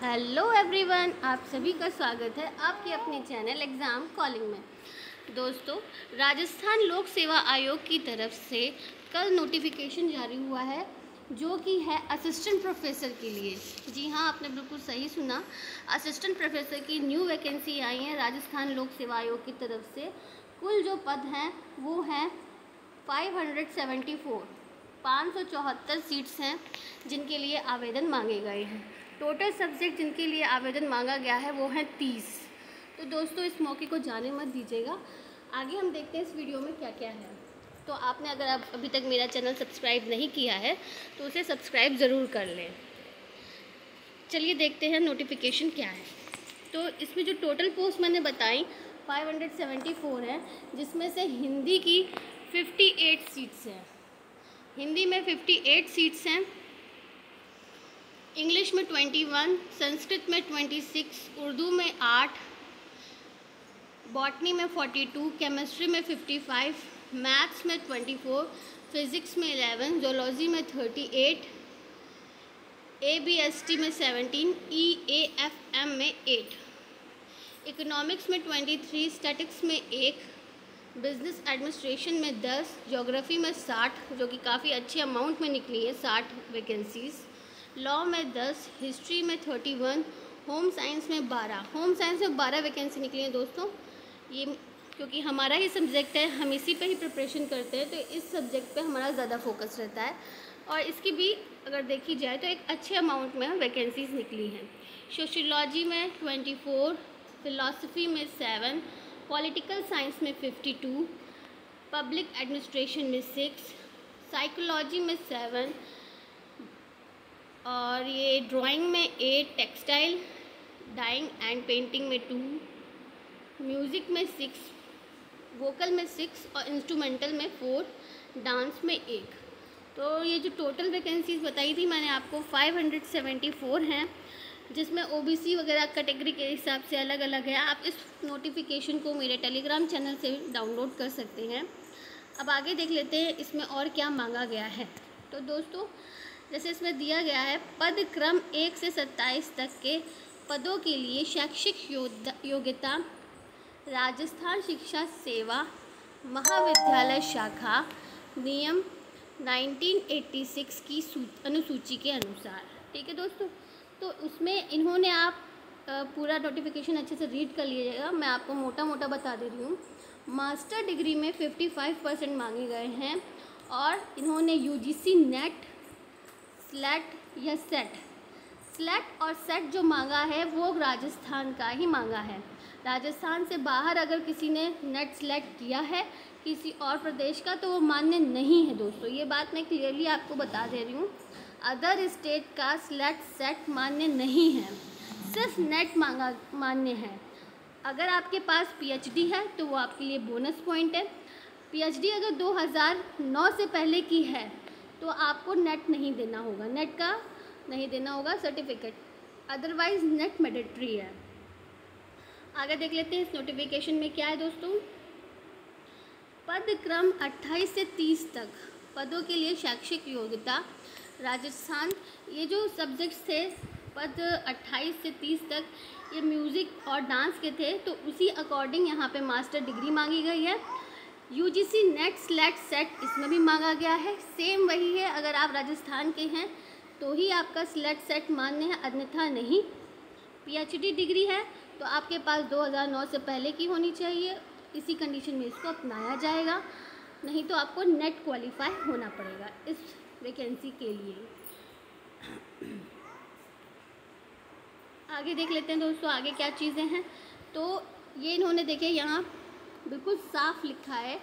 Hello everyone, आप सभी का स्वागत है आपके अपने चैनल एग्ज़ाम कॉलिंग में। दोस्तों, राजस्थान लोक सेवा आयोग की तरफ से कल नोटिफिकेशन जारी हुआ है जो कि है असिस्टेंट प्रोफेसर के लिए। जी हाँ, आपने बिल्कुल सही सुना, असिस्टेंट प्रोफेसर की न्यू वैकेंसी आई है राजस्थान लोक सेवा आयोग की तरफ से। कुल जो पद हैं वो हैं 574 सीट्स हैं जिनके लिए आवेदन मांगे गए हैं। टोटल सब्जेक्ट जिनके लिए आवेदन मांगा गया है वो हैं 30। तो दोस्तों, इस मौके को जाने मत दीजिएगा। आगे हम देखते हैं इस वीडियो में क्या क्या है। तो आपने अगर आप अभी तक मेरा चैनल सब्सक्राइब नहीं किया है तो उसे सब्सक्राइब ज़रूर कर लें। चलिए देखते हैं नोटिफिकेशन क्या है। तो इसमें जो टोटल पोस्ट मैंने बताई 574 है, जिसमें से हिंदी की 58 सीट्स हैं। हिंदी में 58 सीट्स हैं, इंग्लिश में 21, संस्कृत में 26, उर्दू में 8, बॉटनी में 42, केमिस्ट्री में 55, मैथ्स में 24, फिज़िक्स में 11, जोलॉजी में 38, ABST में 17, EAFM में 8, इकोनॉमिक्स में 23, स्टैटिक्स में 1, बिजनेस एडमिनिस्ट्रेशन में 10, ज्योग्राफी में 60 जो कि काफ़ी अच्छे अमाउंट में निकली है 60 वैकेंसीज़, लॉ में 10, हिस्ट्री में 31, होम साइंस में 12। होम साइंस में 12 वैकेंसी निकली है दोस्तों। ये क्योंकि हमारा ही सब्जेक्ट है, हम इसी पे ही प्रिपरेशन करते हैं, तो इस सब्जेक्ट पे हमारा ज़्यादा फोकस रहता है। और इसकी भी अगर देखी जाए तो एक अच्छे अमाउंट में वैकेंसीज़ निकली हैं। सोशियोलॉजी में 24, फ़िलासफ़ी में 7, पॉलिटिकल साइंस में 52, पब्लिक एडमिनिस्ट्रेशन में 6, साइकोलॉजी में 7, और ये ड्राइंग में 8, टेक्सटाइल डाइंग एंड पेंटिंग में 2, म्यूज़िक में 6, वोकल में 6 और इंस्ट्रूमेंटल में 4, डांस में 1। तो ये जो टोटल वैकेंसीज़ बताई थी मैंने आपको 574 हैं, जिसमें OBC वगैरह कैटेगरी के हिसाब से अलग अलग है। आप इस नोटिफिकेशन को मेरे टेलीग्राम चैनल से डाउनलोड कर सकते हैं। अब आगे देख लेते हैं इसमें और क्या मांगा गया है। तो दोस्तों, जैसे इसमें दिया गया है, पद क्रम 1 से 27 तक के पदों के लिए शैक्षिक योग्यता राजस्थान शिक्षा सेवा महाविद्यालय शाखा नियम 1986 की अनुसूची के अनुसार। ठीक है दोस्तों, तो उसमें इन्होंने आप पूरा नोटिफिकेशन अच्छे से रीड कर लीजिएगा। मैं आपको मोटा मोटा बता दे रही हूँ। मास्टर डिग्री में 55% मांगे गए हैं और इन्होंने UGC नेट, स्लेट या स्लेट और सेट जो मांगा है वो राजस्थान का ही मांगा है। राजस्थान से बाहर अगर किसी ने नेट स्लेट किया है किसी और प्रदेश का तो वो मान्य नहीं है दोस्तों। ये बात मैं क्लियरली आपको बता दे रही हूँ। अदर स्टेट का स्लेट सेट मान्य नहीं है, सिर्फ नेट मान्य है। अगर आपके पास PhD है तो वो आपके लिए बोनस पॉइंट है। PhD अगर 2009 से पहले की है तो आपको नेट नहीं देना होगा, नेट का नहीं देना होगा सर्टिफिकेट, अदरवाइज़ नेट मैंडेटरी है। आगे देख लेते हैं इस नोटिफिकेशन में क्या है दोस्तों। पद क्रम 28 से 30 तक पदों के लिए शैक्षिक योग्यता राजस्थान। ये जो सब्जेक्ट्स थे पद 28 से 30 तक ये म्यूज़िक और डांस के थे, तो उसी अकॉर्डिंग यहाँ पे मास्टर डिग्री मांगी गई है। UGC नेट स्लेट सेट इसमें भी मांगा गया है, सेम वही है। अगर आप राजस्थान के हैं तो ही आपका स्लेट सेट मान्य है, अन्यथा नहीं। PhD डिग्री है तो आपके पास 2009 से पहले की होनी चाहिए। इसी कंडीशन में इसको अपनाया जाएगा, नहीं तो आपको नेट क्वालिफाई होना पड़ेगा इस वैकेंसी के लिए। आगे देख लेते हैं दोस्तों, आगे क्या चीज़ें हैं। तो ये इन्होंने देखे यहाँ बिल्कुल साफ लिखा है,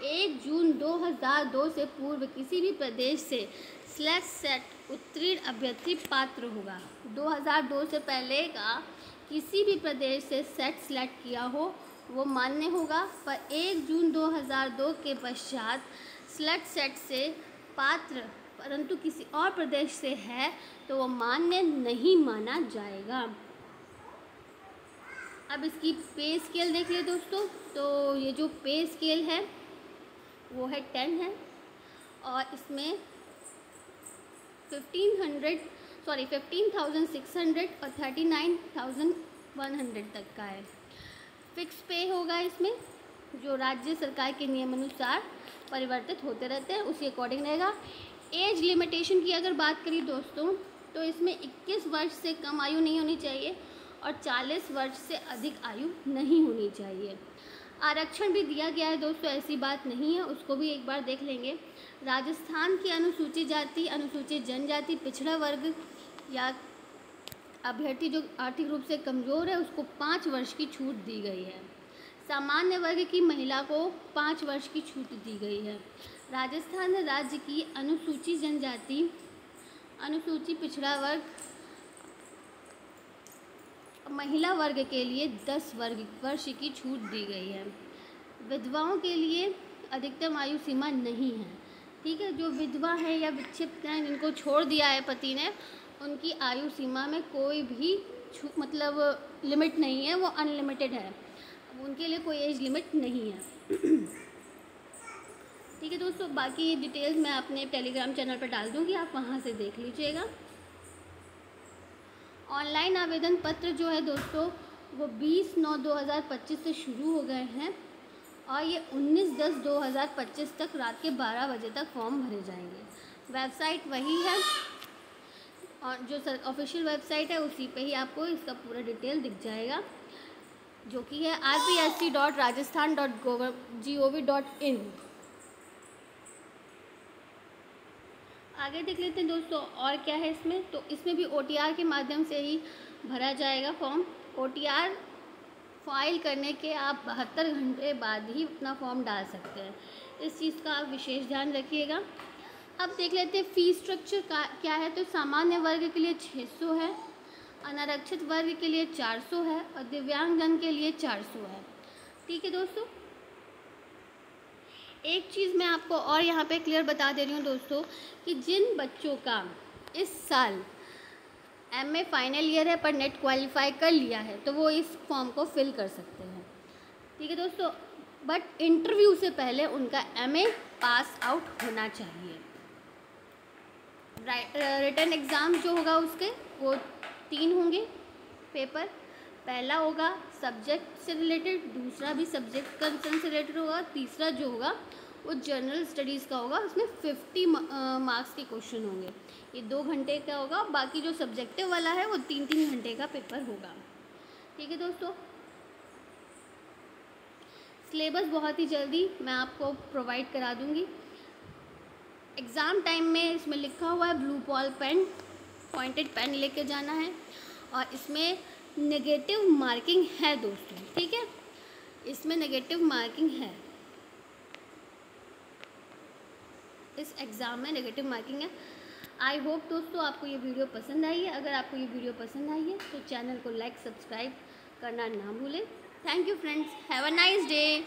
1 जून 2002 से पूर्व किसी भी प्रदेश से स्लेट सेट उत्तीर्ण अभ्यर्थी पात्र होगा। 2002 से पहले का किसी भी प्रदेश से सेट स्लेट किया हो वो मान्य होगा, पर 1 जून 2002 के पश्चात स्लेट सेट से पात्र परंतु किसी और प्रदेश से है तो वो मान्य नहीं माना जाएगा। अब इसकी पे स्केल देखिए दोस्तों। तो ये जो पे स्केल है वो है 10 है और इसमें 1500 15,600 और 39,100 तक का है। फिक्स पे होगा इसमें, जो राज्य सरकार के नियमानुसार परिवर्तित होते रहते हैं, उसी अकॉर्डिंग रहेगा। एज लिमिटेशन की अगर बात करें दोस्तों, तो इसमें 21 वर्ष से कम आयु नहीं होनी चाहिए और 40 वर्ष से अधिक आयु नहीं होनी चाहिए। आरक्षण भी दिया गया है दोस्तों, ऐसी बात नहीं है, उसको भी एक बार देख लेंगे। राजस्थान की अनुसूचित जाति, अनुसूचित जनजाति, पिछड़ा वर्ग या अभ्यर्थी जो आर्थिक रूप से कमज़ोर है, उसको 5 वर्ष की छूट दी गई है। सामान्य वर्ग की महिला को 5 वर्ष की छूट दी गई है। राजस्थान राज्य की अनुसूचित जनजाति, अनुसूचित पिछड़ा वर्ग, महिला वर्ग के लिए 10 वर्ष की छूट दी गई है। विधवाओं के लिए अधिकतम आयु सीमा नहीं है, ठीक है। जो विधवा है या विक्षिप्त हैं, जिनको छोड़ दिया है पति ने, उनकी आयु सीमा में कोई भी मतलब लिमिट नहीं है, वो अनलिमिटेड है, उनके लिए कोई एज लिमिट नहीं है। ठीक है दोस्तों, बाकी डिटेल्स मैं अपने टेलीग्राम चैनल पर डाल दूँगी, आप वहाँ से देख लीजिएगा। ऑनलाइन आवेदन पत्र जो है दोस्तों, वो 20/9/2025 से शुरू हो गए हैं और ये 19/10/2025 तक रात के 12 बजे तक फॉर्म भरे जाएंगे। वेबसाइट वही है और जो ऑफिशियल वेबसाइट है उसी पे ही आपको इसका पूरा डिटेल दिख जाएगा, जो कि है rpsc.rajasthan.gov.in। आगे देख लेते हैं दोस्तों और क्या है इसमें। तो इसमें भी OTR के माध्यम से ही भरा जाएगा फॉर्म। OTR फाइल करने के आप 72 घंटे बाद ही अपना फॉर्म डाल सकते हैं, इस चीज़ का आप विशेष ध्यान रखिएगा। अब देख लेते हैं फ़ीस स्ट्रक्चर का क्या है। तो सामान्य वर्ग के लिए 600 है, अनारक्षित वर्ग के लिए 400 है और दिव्यांगजन के लिए 400 है। ठीक है दोस्तों, एक चीज़ मैं आपको और यहाँ पे क्लियर बता दे रही हूँ दोस्तों, कि जिन बच्चों का इस साल MA फाइनल ईयर है पर नेट क्वालिफाई कर लिया है, तो वो इस फॉर्म को फिल कर सकते हैं। ठीक है दोस्तों, बट इंटरव्यू से पहले उनका MA पास आउट होना चाहिए। रिटन एग्ज़ाम जो होगा उसके वो 3 होंगे पेपर। पहला होगा सब्जेक्ट से रिलेटेड, दूसरा भी सब्जेक्ट कंसर्न से रिलेटेड होगा, तीसरा जो होगा वो जनरल स्टडीज़ का होगा, उसमें 50 मार्क्स के क्वेश्चन होंगे। ये 2 घंटे का होगा, बाकी जो सब्जेक्टिव वाला है वो 3-3 घंटे का पेपर होगा। ठीक है दोस्तों, सिलेबस बहुत ही जल्दी मैं आपको प्रोवाइड करा दूँगी। एग्ज़ाम टाइम में इसमें लिखा हुआ है blue ball pen, pointed pen लेके जाना है और इसमें नेगेटिव मार्किंग है दोस्तों। ठीक है, इसमें नेगेटिव मार्किंग है, इस एग्ज़ाम में नेगेटिव मार्किंग है। आई होप दोस्तों आपको ये वीडियो पसंद आई है। अगर आपको ये वीडियो पसंद आई है तो चैनल को लाइक सब्सक्राइब करना ना भूलें। Thank you friends, have a nice day.